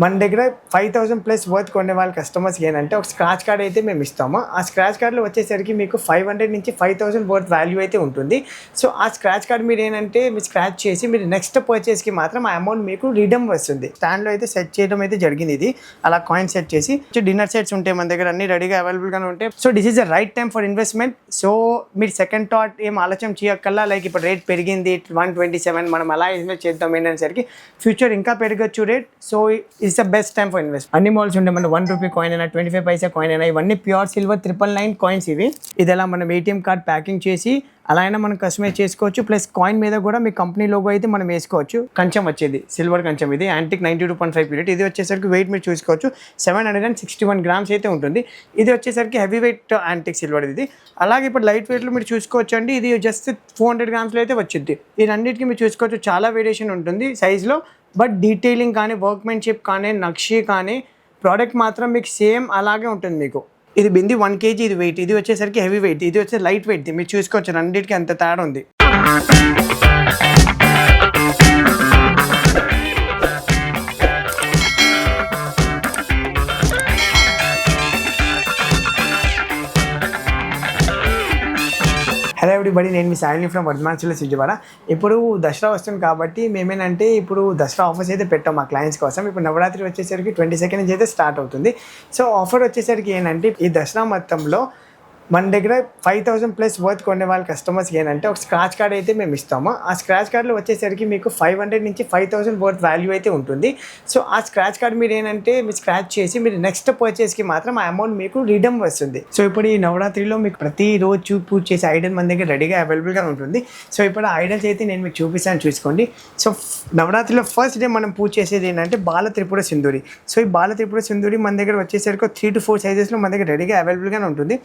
మన దగ్గర 5000 plus worth కొనే వాళ్ళ కస్టమర్స్కి ఏంటంటే ఒక స్క్రాచ్ కార్డ్ అయితే మేము ఇస్తాము. ఆ స్క్రాచ్ కార్డ్లో వచ్చేసరికి మీకు 500 నుంచి 5000 వర్త్ వాల్యూ అయితే ఉంటుంది. సో ఆ స్క్రాచ్ కార్డ్ మీరు ఏంటంటే మీరు స్క్రాచ్ చేసి మీరు నెక్స్ట్ పర్చేస్కి మాత్రం ఆ అమౌంట్ మీకు రిడమ్ వస్తుంది. స్టాండ్లో అయితే సెట్ చేయడం అయితే జరిగింది. ఇది అలా కాయిన్ సెట్ చేసి డిన్నర్ సెట్స్ ఉంటాయి మన దగ్గర, అన్ని రెడీగా అవైలబుల్గానే ఉంటాయి. So this is the right time for investment. So మీరు సెకండ్ థాట్ ఏం ఆలోచన చేయక్కల్లా, లైక్ ఇప్పుడు రేట్ పెరిగింది 127 మనం అలా ఇన్వెస్ట్ చేద్దాం ఏంటనేసరికి ఫ్యూచర్ ఇంకా పెరగచ్చు rate. So it's the best time for invest. అన్ని మాల్స్ ఉండే మన 1 రూపీ కాయిన్ అయినా 25 పైసా కాయిన్ అయినా ఇవన్నీ ప్యూర్ సిల్వర్ 999 కాయిన్స్ ఇవి. ఇది ఎలా మనం ఏటీఎం కార్డ్ ప్యాకింగ్ చేసి అలా అయినా మనం కస్టమైజ్ చేసుకోవచ్చు. ప్లస్ కాయిన్ మీద కూడా మీ కంపెనీ లోగో అయితే మనం వేసుకోవచ్చు. కంచం వచ్చేది సిల్వర్ కంచం, ఇది యాంటిక్ 92.5 పీరియడ్. ఇది వచ్చేసరికి వెయిట్ మీరు చూసుకోవచ్చు 761 గ్రామ్స్ అయితే ఉంటుంది. ఇది వచ్చేసరికి హెవీ వెయిట్ యాంటిక్ సిల్వర్ ఇది. అలాగే ఇప్పుడు లైట్ వెయిట్లో మీరు చూసుకోవచ్చు అండి, ఇది జస్ట్ 400 గ్రామ్స్లో అయితే వచ్చింది. ఈ రెండింటికి మీరు చూసుకోవచ్చు చాలా వేరియేషన్ ఉంటుంది సైజ్లో. బట్ డీటెయిలింగ్ కానీ, వర్క్మెన్షిప్ కానీ, నక్షి కానీ, ప్రోడక్ట్ మాత్రం మీకు సేమ్ అలాగే ఉంటుంది. మీకు ఇది బింది 1 kg ఇది వెయిట్, ఇది వచ్చేసరికి హెవీ వెయిట్, ఇది వచ్చేసి లైట్ వెయిట్. మీరు చూసుకోవచ్చు రెండింటికి అంత తేడా ఉంది. హలో ఎవ్రీబడి, నేను మీ సాయిని ఫ్రమ్ వర్ధమాన్సిలో విజయవాడ. ఇప్పుడు దసరా వస్తుంది కాబట్టి మేమేంటంటే ఇప్పుడు దసరా ఆఫర్స్ అయితే పెట్టాం మా క్లయింట్స్ కోసం. ఇప్పుడు నవరాత్రి వచ్చేసరికి 22nd నుంచి అయితే స్టార్ట్ అవుతుంది. సో ఆఫర్ వచ్చేసరికి ఏంటంటే ఈ దసరా మొత్తంలో మన దగ్గర 5000 ప్లస్ వర్త్ కొనే వాళ్ళ కస్టమర్స్కి ఏంటంటే ఒక స్క్రాచ్ కార్డ్ అయితే మేము ఇస్తాము. ఆ స్క్రాచ్ కార్డ్లో వచ్చేసరికి మీకు 500 నుంచి 5000 వర్త్ వాల్యూ అయితే ఉంటుంది. సో ఆ స్క్రాచ్ కార్డ్ మీరు ఏంటంటే మీరు స్క్రాచ్ చేసి మీరు నెక్స్ట్ పర్చేస్కి మాత్రం ఆ అమౌంట్ మీకు రిడమ్ వస్తుంది. సో ఇప్పుడు ఈ నవరాత్రిలో మీకు ప్రతిరోజు పూజ చేసే ఐడల్ మన దగ్గర రెడీగా అవైలబుల్గా ఉంటుంది. సో ఇప్పుడు ఆ ఐడల్స్ అయితే నేను మీకు చూపిస్తాను, చూసుకోండి. సో నవరాత్రిలో ఫస్ట్ డే మనం పూజ చేసేది ఏంటంటే బాల త్రిపుర సింధూరి. సో ఈ బాల త్రిపుర సింధూరి మన దగ్గర వచ్చేసరికి 3 to 4 సైజెస్లో మన దగ్గర రెడీగా అవైలబుల్గానే ఉంటుంది.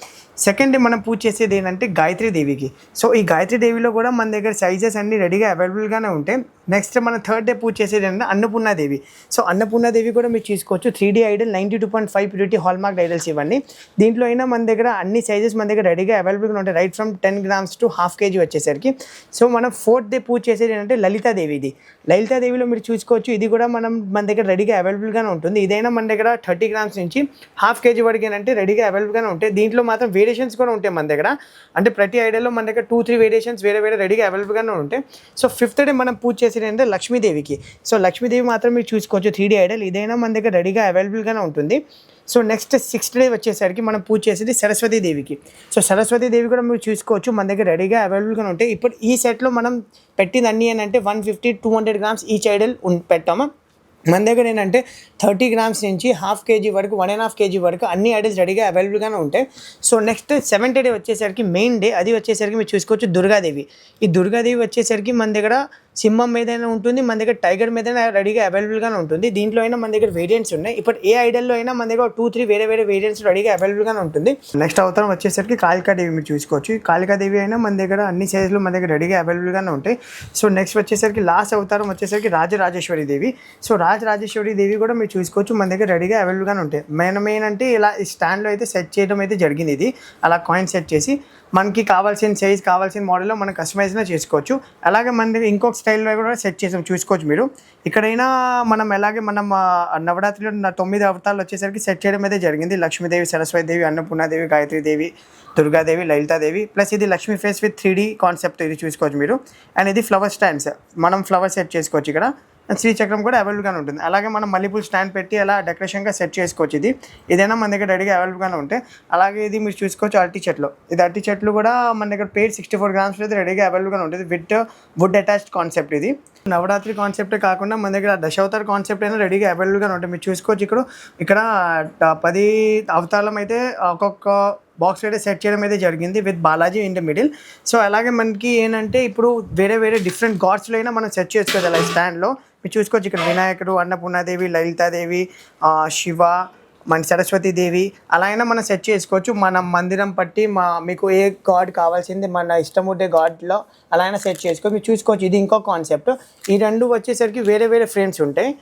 సెకండ్ డే మనం పూజ చేసేది ఏంటంటే గాయత్రి దేవికి. సో ఈ గాయత్రి దేవిలో కూడా మన దగ్గర సైజెస్ అన్ని రెడీగా అవైలబుల్గానే ఉంటాయి. నెక్స్ట్ మన థర్డ్ డే పూజ చేసేది ఏంటంటే అన్నపూర్ణాదేవి. సో అన్నపూర్ణాదేవి కూడా మీరు చూసుకోవచ్చు 3D Idol 92.5 purity hall mark idols ఇవన్నీ. దీంట్లో అయినా మన దగ్గర అన్ని సైజెస్ మన దగ్గర రెడీగా అవైలబుల్గా ఉంటాయి, right from 10 grams to ½ kg వచ్చేసరికి. సో మనం ఫోర్త్ డే పూజ చేసేది ఏంటంటే లలితాదేవి. ఇది లలితాదేవిలో మీరు చూసుకోవచ్చు, ఇది కూడా మన దగ్గర రెడీగా అవైలబుల్గానే ఉంటుంది. ఇదైనా మన దగ్గర 30 grams నుంచి ½ kg వరకు ఏంటంటే రెడీగా అవైలబుల్గానే ఉంటాయి. దీంట్లో మాత్రం వేరియేషన్స్ కూడా ఉంటాయి మన దగ్గర. అంటే ప్రతి ఐడల్లో మన దగ్గర 2-3 వేరియేషన్స్ వేరే రెడీగా అవైలబుల్గానే ఉంటాయి. సో ఫిఫ్త్ డే మనం పూజ చేసేది ఏంటంటే లక్ష్మీదేవికి. సో లక్ష్మీదేవి మాత్రం మీరు చూసుకోవచ్చు 3D ఐడల్, ఇదైనా మన దగ్గర రెడీగా అవైలబుల్గానే ఉంటుంది. సో నెక్స్ట్ 6th డే వచ్చేసరికి మనం పూజ చేసేది సరస్వతీదేవికి. సో సరస్వతీదేవి కూడా మీరు చూసుకోవచ్చు మన దగ్గర రెడీగా అవైలబుల్గా ఉంటాయి. ఇప్పుడు ఈ సెట్లో మనం పెట్టింది అన్నీ ఏంటంటే 150-200 grams ఈచ్ ఐడల్ పెట్టాము. మన దగ్గర ఏంటంటే 30 grams నుంచి ½ kg వరకు 1.5 kg వరకు అన్ని ఐడల్స్ రెడీగా అవైలబుల్గానే ఉంటాయి. సో నెక్స్ట్ 7th డే వచ్చేసరికి మెయిన్ డే, అది వచ్చేసరికి మీరు చూసుకోవచ్చు దుర్గాదేవి. ఈ దుర్గాదేవి వచ్చేసరికి మన దగ్గర సింహం మీదైనా ఉంటుంది, మన దగ్గర టైగర్ మీదైనా రెడీగా అవైలబుల్గానే ఉంటుంది. దీంట్లో అయినా మన దగ్గర వేరియంట్స్ ఉన్నాయి. ఇప్పుడు ఏ ఐడల్లో అయినా మన దగ్గర 2-3 వేరే వేరియంట్స్ రెడీగా అవైలబుల్గానే ఉంటుంది. నెక్స్ట్ అవతారం వచ్చేసరికి కాళికాదేవి మీరు చూసుకోవచ్చు. కాళికాదేవి అయినా మన దగ్గర అన్ని సైజులు మన దగ్గర రెడీగా అవైలబుల్గానే ఉంటాయి. సో నెక్స్ట్ వచ్చేసరికి లాస్ట్ అవతారం వచ్చేసరికి రాజరాజేశ్వరి దేవి. సో రాజరాజేశ్వరి దేవి కూడా మీరు చూసుకోవచ్చు మన దగ్గర రెడీగా అవైలబుల్గానే ఉంటాయి. మెయిన్ అంటే ఇలా స్టాండ్లో అయితే సెట్ చేయడం అయితే జరిగింది. ఇది అలా కాయిన్ సెట్ చేసి మనకి కావాల్సిన సైజ్ కావాల్సిన మోడల్లో మనం కస్టమైజ్గా చేసుకోవచ్చు. అలాగే మన దగ్గర ఇంకొక స్టైల్లో కూడా సెట్ చేసాం, చూసుకోవచ్చు మీరు. ఇక్కడైనా మనం మనం నవరాత్రిలో 9 అవతారాలు వచ్చేసరికి సెట్ చేయడం అయితే జరిగింది. లక్ష్మీదేవి, సరస్వతీదేవి, అన్నపూర్ణాదేవి, గాయత్రీదేవి, దుర్గాదేవి, లలితాదేవి. ప్లస్ ఇది Lakshmi face with 3D concept, ఇది చూసుకోవచ్చు మీరు. అండ్ ఇది ఫ్లవర్ స్టాండ్స్, మనం ఫ్లవర్ సెట్ చేసుకోవచ్చు. ఇక్కడ శ్రీచక్రం కూడా అవైలబుల్గానే ఉంటుంది. అలాగే మనం మల్లెపూలు స్టాండ్ పెట్టి అలా డెకరేషన్గా సెట్ చేసుకోవచ్చు. ఇదైనా మన దగ్గర రెడీగా అవైలబుల్గానే ఉంటాయి. అలాగే ఇది మీరు చూసుకోవచ్చు అరటి చెట్లు. ఇది అరటి చెట్లు కూడా మన దగ్గర పేర్ 64 grams అయితే రెడీగా అవైలబుల్గానే ఉంటుంది విత్ వుడ్ అటాచ్డ్ కాన్సెప్ట్. ఇది నవరాత్రి కాన్సెప్టే కాకుండా మన దగ్గర దశావతార కాన్సెప్ట్ అయినా రెడీగా అవైలబుల్గానే ఉంటాయి. మీరు చూసుకోవచ్చు ఇక్కడ 10 అవతారం అయితే ఒక్కొక్క బాక్స్ అయితే సెట్ చేయడం అయితే జరిగింది with Balaji in the middle. So అలాగే మనకి ఏంటంటే ఇప్పుడు వేరే డిఫరెంట్ గాడ్స్లో అయినా మనం సెట్ చేసుకోవచ్చు. అలా స్టాండ్లో మీరు చూసుకోవచ్చు ఇక్కడ వినాయకుడు, అన్నపూర్ణాదేవి, లలితాదేవి, శివ, మన సరస్వతీదేవి అలా అయినా మనం సెట్ చేసుకోవచ్చు. మన మందిరం పట్టి మీకు ఏ గాడ్ కావాల్సింది మన ఇష్టం ఉండే గాడ్లో అలా అయినా సెట్ చేసుకోవచ్చు. మీరు చూసుకోవచ్చు ఇది ఇంకో కాన్సెప్ట్. ఈ రెండు వచ్చేసరికి వేరే ఫ్రేమ్స్ ఉంటాయి.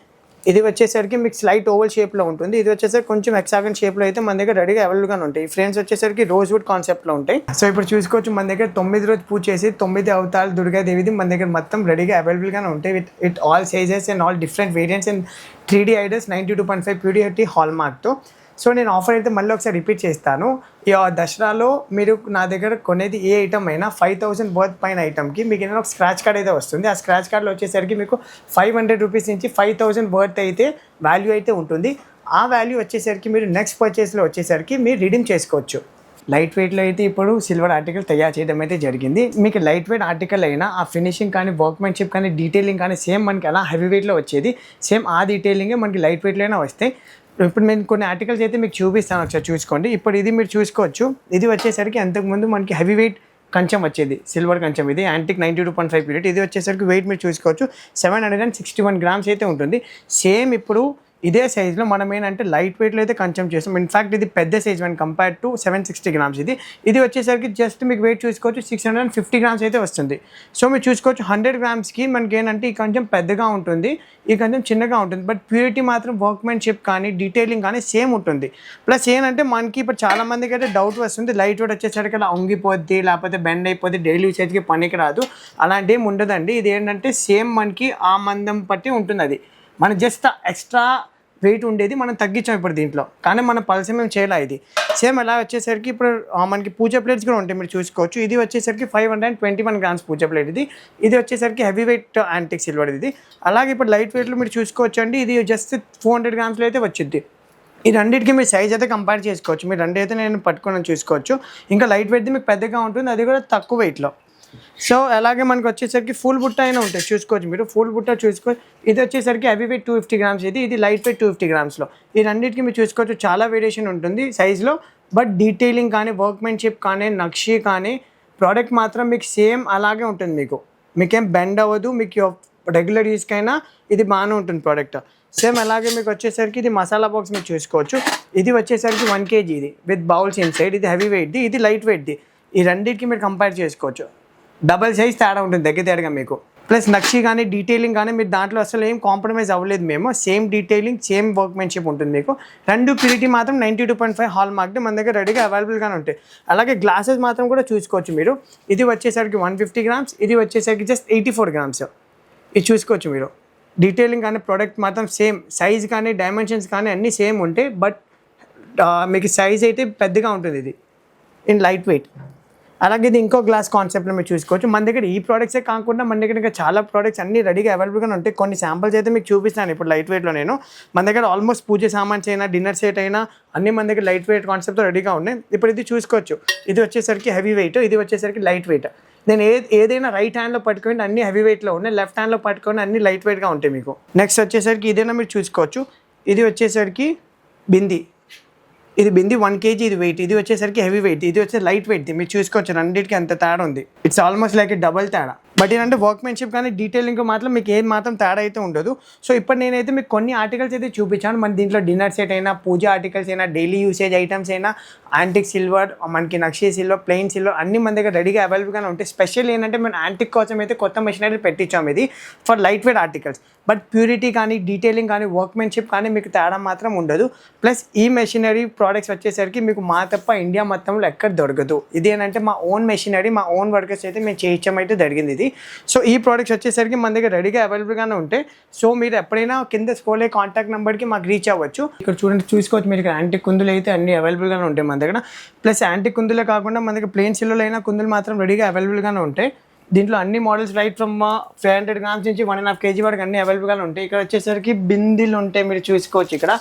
ఇది వచ్చేసరికి మీకు స్లైట్ ఓవల్ షేప్లో ఉంటుంది. ఇది వచ్చేసరికి కొంచెం హెక్సాగన్ షేప్లో అయితే మన దగ్గర రెడీగా అవైలబుల్గా ఉంటాయి. ఈ ఫ్రేమ్స్ వచ్చేసరికి రోజ్వుడ్ కాన్సెప్ట్లో ఉంటాయి. సో ఇప్పుడు చూసుకోవచ్చు మన దగ్గర 9 రోజు పూజ చేసి 9 అవతారాలు దుర్గాదేవిది మన దగ్గర మొత్తం రెడీగా అవైలబుల్గానే ఉంటాయి. With all sizes and all different variants and 3D idols 92.5 purity హాల్ మార్క్తో. సో నేను ఆఫర్ అయితే మళ్ళీ ఒకసారి రిపీట్ చేస్తాను. ఈ దసరాలో మీరు నా దగ్గర కొనేది ఏ ఐటమ్ అయినా 5,000 వర్త్ పైన ఐటమ్కి మీకు ఏదైనా ఒక స్క్రాచ్ కార్డ్ అయితే వస్తుంది. ఆ స్క్రాచ్ కార్డ్లో వచ్చేసరికి మీకు 500 రూపీస్ నుంచి 5,000 వర్త్ అయితే వాల్యూ అయితే ఉంటుంది. ఆ వాల్యూ వచ్చేసరికి మీరు నెక్స్ట్ పర్చేస్లో వచ్చేసరికి మీరు రిడీమ్ చేసుకోవచ్చు. లైట్ వెయిట్లో అయితే ఇప్పుడు సిల్వర్ ఆర్టికల్ తయారు చేయడం అయితే జరిగింది. మీకు లైట్ వెయిట్ ఆర్టికల్ అయినా ఆ ఫినిషింగ్ కానీ వర్క్మెన్షిప్ కానీ డీటెయిలింగ్ కానీ సేమ్ మనకి అలా హెవీ వెయిట్లో వచ్చేది. సేమ్ ఆ డీటెయిలింగే మనకి లైట్ వెయిట్లో అయినా వస్తాయి. ఇప్పుడు నేను కొన్ని ఆర్టికల్స్ అయితే మీకు చూపిస్తాను, ఒకసారి చూసుకోండి. ఇప్పుడు ఇది మీరు చూసుకోవచ్చు. ఇది వచ్చేసరికి అంతకుముందు మనకి హెవీ వెయిట్ కంచం వచ్చేది, సిల్వర్ కంచం. ఇది యాంటిక్ 92.5 ప్యూరిటీ. ఇది వచ్చేసరికి వెయిట్ మీరు చూసుకోవచ్చు 761 గ్రామ్స్ అయితే ఉంటుంది. సేమ్ ఇప్పుడు ఇదే సైజ్లో మనం ఏంటంటే లైట్ వెయిట్లో అయితే కంచం చేస్తాం. ఇన్ఫాక్ట్ ఇది పెద్ద size one compare to 760 grams. ఇది వచ్చేసరికి జస్ట్ మీకు వెయిట్ చూసుకోవచ్చు 650 గ్రామ్స్ అయితే వస్తుంది. సో మీరు చూసుకోవచ్చు 100 గ్రామ్స్కి మనకి ఏంటంటే ఈ కొంచెం పెద్దగా ఉంటుంది, ఈ కొంచెం చిన్నగా ఉంటుంది. బట్ ప్యూరిటీ మాత్రం వర్క్మెన్షిప్ కానీ డీటెయిలింగ్ కానీ సేమ్ ఉంటుంది. ప్లస్ ఏంటంటే మనకి ఇప్పుడు చాలా మందికి అయితే డౌట్ వస్తుంది, లైట్ వెయిట్ వచ్చేసరికి అలా వంగిపోద్ది లేకపోతే బెండ్ అయిపోద్ది, డైలీ యూసేజ్కి పనికి రాదు. అలాంటి ఏమి ఉండదండి. ఇది ఏంటంటే సేమ్ మనకి ఆ మందం బట్టి ఉంటుంది. అది మనం జస్ట్ ఎక్స్ట్రా వెయిట్ ఉండేది మనం తగ్గించాం ఇప్పుడు దీంట్లో, కానీ మన పల్స్ మేము చేయలే. ఇది సేమ్ ఎలా వచ్చేసరికి ఇప్పుడు మనకి పూజ ప్లేట్స్ కూడా ఉంటాయి, మీరు చూసుకోవచ్చు. ఇది వచ్చేసరికి 521 గ్రామ్స్ పూజ ప్లేట్. ఇది వచ్చేసరికి హెవీ వెయిట్ యాంటిక్ సిల్వర్. ఇది అలాగే ఇప్పుడు లైట్ వెయిట్లో మీరు చూసుకోవచ్చు అండి. ఇది జస్ట్ 400 గ్రామ్స్లో అయితే వచ్చింది. ఈ రెండింటికి మీరు సైజ్ అయితే కంపేర్ చేసుకోవచ్చు. మీరు రెండు అయితే నేను పట్టుకొని చూసుకోవచ్చు. ఇంకా లైట్ వెయిట్ది మీకు పెద్దగా ఉంటుంది, అది కూడా తక్కువ వెయిట్లో. సో అలాగే మనకు వచ్చేసరికి ఫుల్ బుట్ట అయినా ఉంటుంది, చూసుకోవచ్చు మీరు. ఫుల్ బుట్ట చూసుకోవచ్చు. ఇది వచ్చేసరికి హెవీ వెయిట్ 250 గ్రామ్స్. ఇది లైట్ వెయిట్ 250 గ్రామ్స్లో. ఈ రెండింటికి మీరు చూసుకోవచ్చు చాలా వేరియేషన్ ఉంటుంది సైజ్లో. బట్ డీటెయిలింగ్ కానీ వర్క్మెన్షిప్ కానీ నక్షి కానీ ప్రోడక్ట్ మాత్రం మీకు సేమ్ అలాగే ఉంటుంది. మీకేం బెండ్ అవ్వదు. మీకు రెగ్యులర్ యూస్కైనా ఇది బాగానే ఉంటుంది ప్రోడక్ట్. సేమ్ అలాగే మీకు వచ్చేసరికి ఇది మసాలా బాక్స్ మీరు చూసుకోవచ్చు. ఇది వచ్చేసరికి 1 kg ఇది విత్ బౌల్స్ ఇన్సైడ్. ఇది హెవీ వెయిట్ది, ఇది లైట్ వెయిట్ది. ఈ రెండింటికి మీరు కంపేర్ చేసుకోవచ్చు. డబల్ సైజ్ తేడా ఉంటుంది దగ్గరగా మీకు. ప్లస్ నక్షి కానీ డీటెయిలింగ్ కానీ మీరు దాంట్లో అసలు ఏం కాంప్రమైజ్ అవ్వలేదు మేము. సేమ్ డీటెయిలింగ్ సేమ్ వర్క్మెన్షిప్ ఉంటుంది మీకు. రెండు ప్యూరిటీ మాత్రం 92.5 హాల్ మార్క్ మన దగ్గర రెడీగా అవైలబుల్గానే ఉంటాయి. అలాగే గ్లాసెస్ మాత్రం కూడా చూసుకోవచ్చు మీరు. ఇది వచ్చేసరికి 150 గ్రామ్స్. ఇది వచ్చేసరికి జస్ట్ 84 గ్రామ్స్. ఇది చూసుకోవచ్చు మీరు. డీటెయిలింగ్ కానీ ప్రోడక్ట్ మాత్రం సేమ్, సైజ్ కానీ డైమెన్షన్స్ కానీ అన్నీ సేమ్ ఉంటాయి. బట్ మీకు సైజ్ అయితే పెద్దగా ఉంటుంది ఇది ఇన్ లైట్ వెయిట్. అలాగే ఇది ఇంకో గ్లాస్ కాన్సెప్ట్లో మీరు చూసుకోవచ్చు. మన దగ్గర ఈ ప్రోడక్ట్సే కాకుండా మన దగ్గర ఇంకా చాలా ప్రోడక్ట్స్ అన్నీ రెడీగా అవైలబుల్గా ఉంటాయి. కొన్ని శాంపుల్స్ అయితే మీకు చూపిస్తాను ఇప్పుడు లైట్ వెయిట్లో. నేను మన దగ్గర ఆల్మోస్ట్ పూజ సామాన్స్ అయినా డిన్నర్ సెట్ అయినా అన్నీ మన దగ్గర లైట్ వెయిట్ కాన్సెప్ట్తో రెడీగా ఉన్నాయి. ఇప్పుడు ఇది చూసుకోవచ్చు. ఇది వచ్చేసరికి హెవీ వెయిట్, ఇది వచ్చేసరికి లైట్ వెయిట్. నేను ఏదైనా రైట్ హ్యాండ్లో పట్టుకొని అన్ని హెవీ వెయిట్లో ఉన్నాయి, లెఫ్ట్ హ్యాండ్లో పట్టుకొని అన్ని లైట్ వెయిట్గా ఉంటాయి మీకు. నెక్స్ట్ వచ్చేసరికి ఇదైనా మీరు చూసుకోవచ్చు. ఇది వచ్చేసరికి బింది. ఇది బింది 1 kg ఇది వెయిట్. ఇది వచ్చేసరికి హెవీ వెయిట్, ఇది వచ్చేసి లైట్ వెయిట్ది. మీరు చూసుకోవచ్చు రెండింటికి ఎంత తేడా ఉంది. ఇట్స్ ఆల్మోస్ట్ లైక్ డబల్ తేడా. బట్ ఏంటంటే వర్క్మెన్షిప్ కానీ డీటెయిలింగ్ మాత్రం మీకు ఏం మాత్రం తేడా అయితే ఉండదు. సో ఇప్పుడు నేనైతే మీకు కొన్ని ఆర్టికల్స్ అయితే చూపించాను. మన దీంట్లో డిన్నర్ సెట్ అయినా, పూజ ఆర్టికల్స్ అయినా, డైలీ యూసేజ్ ఐటమ్స్ అయినా, యాంటిక్ సిల్వర్, మనకి నక్షి సిల్వర్, ప్లెయిన్ సిల్వర్ అన్నీ మన దగ్గర రెడీగా అవైలబుల్గానే ఉంటాయి. స్పెషల్ ఏంటంటే మనం యాంటిక్ కోసం అయితే కొత్త మెషినరీ పెట్టించాము ఇది for light weight articles. But purity కానీ డీటెయిలింగ్ కానీ వర్క్మెన్షిప్ కానీ మీకు తేడా మాత్రం ఉండదు. ప్లస్ ఈ మెషినరీ ప్రోడక్ట్స్ వచ్చేసరికి మీకు మా తప్ప ఇండియా మొత్తంలో ఎక్కడ దొరకదు. ఇది ఏంటంటే మా ఓన్ మెషినరీ, మా ఓన్ వర్కర్స్ అయితే మేము చేయించడం అయితే జరిగింది ఇది. సో ఈ ప్రోడక్ట్స్ వచ్చేసరికి మన దగ్గర రెడీగా అవైలబుల్గానే ఉంటాయి. సో మీరు ఎప్పుడైనా కింద స్క్రోల్ అయ్యే కాంటాక్ట్ నెంబర్కి మాకు రీచ్ అవ్వచ్చు. ఇక్కడ చూడండి, చూసుకోవచ్చు మీరు. ఇక్కడ యాంటిక్ కుందులు అయితే అన్ని అవైలబుల్గానే ఉంటాయి మన దగ్గర. ప్లస్ యాంటిక్ కుందులే కాకుండా మన దగ్గర ప్లెయిన్ సిల్వర్లో అయినా కుందులు మాత్రం రెడీగా అవైలబుల్గానే ఉంటాయి. దీంట్లో అన్ని మోడల్స్ రైట్ ఫ్రమ్ 500 గ్రామ్స్ నుంచి 1.5 kg వరకు అన్ని అవైలబుల్గానే ఉంటాయి. ఇక్కడ వచ్చేసరికి బిందీలు ఉంటాయి, మీరు చూసుకోవచ్చు. ఇక్కడ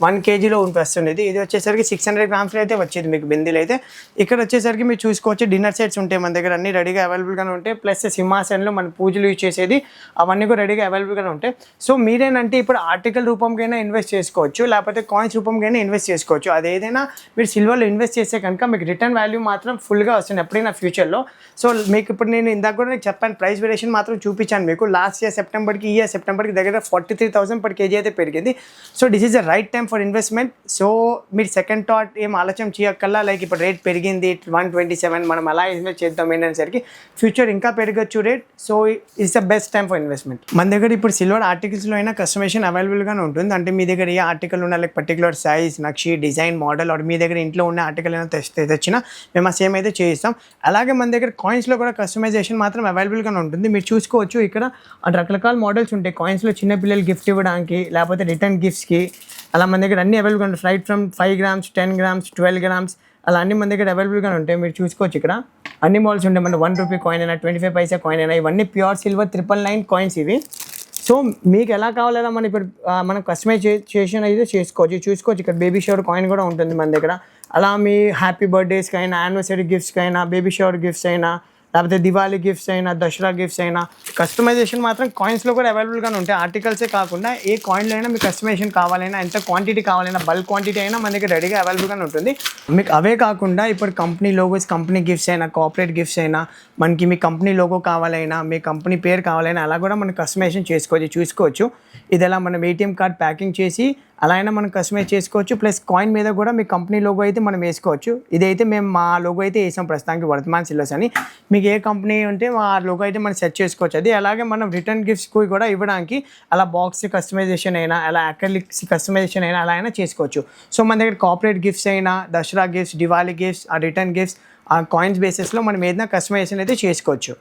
1 kgలో వస్తుంది. ఇది వచ్చేసరికి 600 గ్రామ్స్లో అయితే వచ్చేది మీకు బిందీలు అయితే. ఇక్కడ వచ్చేసరికి మీరు చూసుకోవచ్చు డిన్నర్ సెట్స్ ఉంటాయి మన దగ్గర, అన్ని రెడీగా అవైలబుల్గానే ఉంటాయి. ప్లస్ సింహాసనంలో మన పూజలు యూజ్ చేసేది అవన్నీ కూడా రెడీగా అవైలబుల్గానే ఉంటాయి. సో మీరేనంటే ఇప్పుడు ఆర్టికల్ రూపంకైనా ఇన్వెస్ట్ చేసుకోవచ్చు, లేకపోతే కాయిన్స్ రూపంకైనా ఇన్వెస్ట్ చేసుకోవచ్చు. అదేదైనా మీరు సిల్వర్లో ఇన్వెస్ట్ చేస్తే కనుక మీకు రిటర్న్ వాల్యూ మాత్రం ఫుల్గా వస్తుంది ఎప్పుడైనా ఫ్యూచర్లో. సో మీకు ఇప్పుడు నేను ఇందాక కూడా నేను చెప్పాను, ప్రైస్ వేరియేషన్ మాత్రం చూపించాను మీకు. లాస్ట్ ఇయర్ సెప్టెంబర్కి ఈ ఇయర్ సెప్టెంబర్కి దగ్గర 43,000 per kg అయితే పెరిగింది. So this is the right time for investment. So మీరు సెకండ్ థాట్ ఏం ఆలోచన చేయక్కల్లా, లైక్ ఇప్పుడు రేట్ పెరిగింది 127, మనం అలా ఇన్వెస్ట్ చేద్దాం ఏంటనేసరికి ఫ్యూచర్ ఇంకా పెరగచ్చు rate. So it's the best time for investment. మన దగ్గర ఇప్పుడు సిల్వర్ ఆర్టికల్స్లో అయినా కస్టమైజేషన్ అవైలబుల్గానే ఉంటుంది. అంటే మీ దగ్గర ఏ ఆర్టికల్ ఉన్నా, లైక్ పర్టికులర్ సైజ్, నక్షి, డిజైన్, మోడల్, ఆర్ మీ దగ్గర ఇంట్లో ఉన్న ఆర్టికల్ అయినా తెచ్చినా మేము ఆ సేమ్ అయితే చేయిస్తాం. అలాగే మన దగ్గర కాయిన్స్లో కూడా కస్టమైజేషన్ మాత్రం అవైలబుల్గానే ఉంటుంది. మీరు చూసుకోవచ్చు ఇక్కడ రకరకాల మోడల్స్ ఉంటాయి కాయిన్స్లో, చిన్నపిల్లలు గిఫ్ట్ ఇవ్వడానికి లేకపోతే రిటర్న్ గిఫ్ట్స్కి. అలా మన దగ్గర అన్ని అవైలబుల్గా ఉంటాయి. Flight from 5 grams, 10 grams, 12 grams అలా అన్ని మన దగ్గర అవైలబుల్గా ఉంటాయి. మీరు చూసుకోవచ్చు ఇక్కడ అన్ని మోడల్స్ ఉంటాయి. మన 1 రూపీ కాయిన్ అయినా, 25 పైసా కాయిన్ అయినా, ఇవన్నీ ప్యూర్ సిల్వర్ 999 కాయిన్స్ ఇవి. సో మీకు ఎలా కావాలన్నా మనం ఇప్పుడు మనం కస్టమైజేషన్ అయితే చూసుకోవచ్చు. ఇక్కడ బేబీ షవర్ కాయిన్ కూడా ఉంటుంది మన దగ్గర. అలా మీ హ్యాపీ బర్త్డేస్కి అయినా, యానివర్సరీ గిఫ్ట్స్కి అయినా, బేబీ షవర్ గిఫ్ట్స్ అయినా, లేకపోతే దివాళీ గిఫ్ట్స్ అయినా, దసరా గిఫ్ట్స్ అయినా, కస్టమైజేషన్ మాత్రం కాయిన్స్లో కూడా అవైలబుల్గానే ఉంటాయి. ఆర్టికల్సే కాకుండా ఏ కాయిన్లో అయినా మీకు కస్టమైజేషన్ కావాలైనా, ఎంత క్వాంటిటీ కావాలైనా, బల్క్ క్వాంటిటీ అయినా మన దగ్గర రెడీగా అవైలబుల్గానే ఉంటుంది. మీకు అవే కాకుండా ఇప్పుడు కంపెనీ లోగోస్, కంపెనీ గిఫ్ట్స్ అయినా, కార్పొరేట్ గిఫ్ట్స్ అయినా, మనకి మీ కంపెనీ లోగో కావాలైనా, మీ కంపెనీ పేరు కావాలైనా అలా కూడా మనం కస్టమైజేషన్ చూసుకోవచ్చు. ఇది ఎలా మనం ఏటీఎం కార్డ్ ప్యాకింగ్ చేసి అలా అయినా మనం కస్టమైజ్ చేసుకోవచ్చు. ప్లస్ కాయిన్ మీద కూడా మీ కంపెనీ లోగో అయితే మనం వేసుకోవచ్చు. ఇదైతే మేము మా లోగో అయితే వేసాం ప్రస్తుతానికి, వర్ధమాన్ సిల్వర్స్ అని. మీకు ఏ కంపెనీ ఉంటే ఆ లోగో అయితే మనం సెట్ చేసుకోవచ్చు. అది అలాగే మనం రిటర్న్ గిఫ్ట్స్కి కూడా ఇవ్వడానికి అలా బాక్స్ కస్టమైజేషన్ అయినా, అలా అక్రిలిక్స్ కస్టమైజేషన్ అయినా అలా అయినా చేసుకోవచ్చు. సో మన దగ్గర కార్పొరేట్ గిఫ్ట్స్ అయినా, దసరా గిఫ్ట్స్, దివాళీ గిఫ్ట్స్, ఆ రిటర్న్ గిఫ్ట్స్, ఆ కాయిన్స్ బేసిస్లో మనం ఏదైనా కస్టమైజేషన్ అయితే చేసుకోవచ్చు.